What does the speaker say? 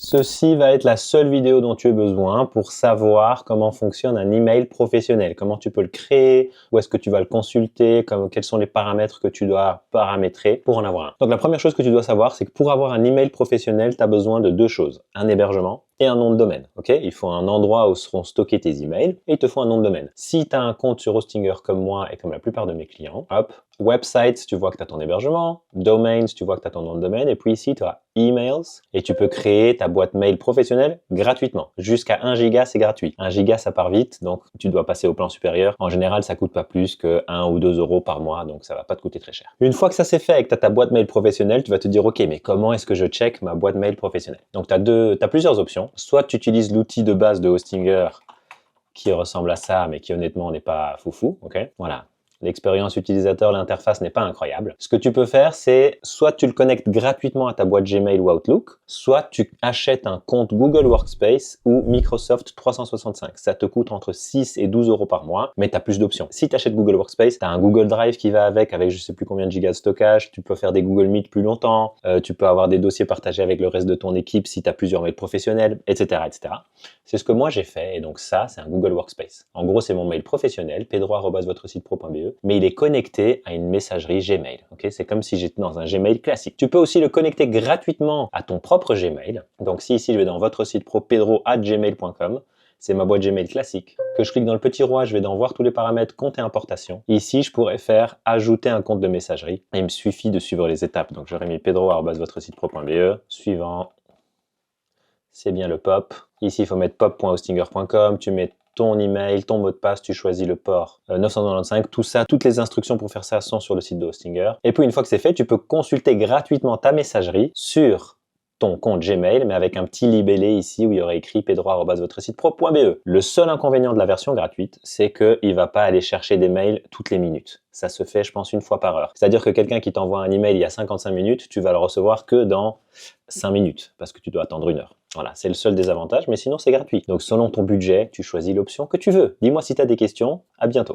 Ceci va être la seule vidéo dont tu as besoin pour savoir comment fonctionne un email professionnel, comment tu peux le créer, où est-ce que tu vas le consulter, quels sont les paramètres que tu dois paramétrer pour en avoir un. Donc la première chose que tu dois savoir, c'est que pour avoir un email professionnel, tu as besoin de deux choses, un hébergement et un nom de domaine. Okay, il faut un endroit où seront stockés tes emails et il te faut un nom de domaine. Si tu as un compte sur Hostinger comme moi et comme la plupart de mes clients, hop, websites, tu vois que tu as ton hébergement, domains, tu vois que tu as ton nom de domaine, et puis ici, tu as emails, et tu peux créer ta boîte mail professionnelle gratuitement. Jusqu'à 1 giga, c'est gratuit. 1 giga, ça part vite, donc tu dois passer au plan supérieur. En général, ça coûte pas plus que 1 ou 2 euros par mois, donc ça va pas te coûter très cher. Une fois que ça c'est fait et que tu as ta boîte mail professionnelle, tu vas te dire, ok, mais comment est-ce que je check ma boîte mail professionnelle? Donc tu as plusieurs options. Soit tu utilises l'outil de base de Hostinger qui ressemble à ça, mais qui honnêtement n'est pas foufou, ok? Voilà. L'expérience utilisateur, l'interface n'est pas incroyable. Ce que tu peux faire, c'est soit tu le connectes gratuitement à ta boîte Gmail ou Outlook, soit tu achètes un compte Google Workspace ou Microsoft 365. Ça te coûte entre 6 et 12 euros par mois, mais tu as plus d'options. Si tu achètes Google Workspace, tu as un Google Drive qui va avec je sais plus combien de gigas de stockage, tu peux faire des Google Meet plus longtemps, tu peux avoir des dossiers partagés avec le reste de ton équipe si tu as plusieurs mails professionnels, etc. etc. C'est ce que moi j'ai fait, et donc ça, c'est un Google Workspace. En gros, c'est mon mail professionnel, pedro@votresitepro.be, mais il est connecté à une messagerie Gmail. Okay, c'est comme si j'étais dans un Gmail classique. Tu peux aussi le connecter gratuitement à ton propre Gmail. Donc si ici je vais dans votre site pro pedro@gmail.com, c'est ma boîte Gmail classique. Que je clique dans le petit roi, je vais dans voir tous les paramètres, compte et importation. Ici, je pourrais faire ajouter un compte de messagerie. Et il me suffit de suivre les étapes. Donc j'aurais mis pedro@votresitepro.be, suivant. C'est bien le pop. Ici, il faut mettre pop.hostinger.com, tu mets ton email, ton mot de passe, tu choisis le port 995, tout ça, toutes les instructions pour faire ça sont sur le site de Hostinger. Et puis une fois que c'est fait, tu peux consulter gratuitement ta messagerie sur ton compte Gmail, mais avec un petit libellé ici où il y aurait écrit pedro@votresitepro.be. Le seul inconvénient de la version gratuite, c'est qu'il ne va pas aller chercher des mails toutes les minutes. Ça se fait, je pense, une fois par heure. C'est-à-dire que quelqu'un qui t'envoie un email il y a 55 minutes, tu vas le recevoir que dans 5 minutes, parce que tu dois attendre 1 heure. Voilà, c'est le seul désavantage, mais sinon c'est gratuit. Donc selon ton budget, tu choisis l'option que tu veux. Dis-moi si tu as des questions, à bientôt.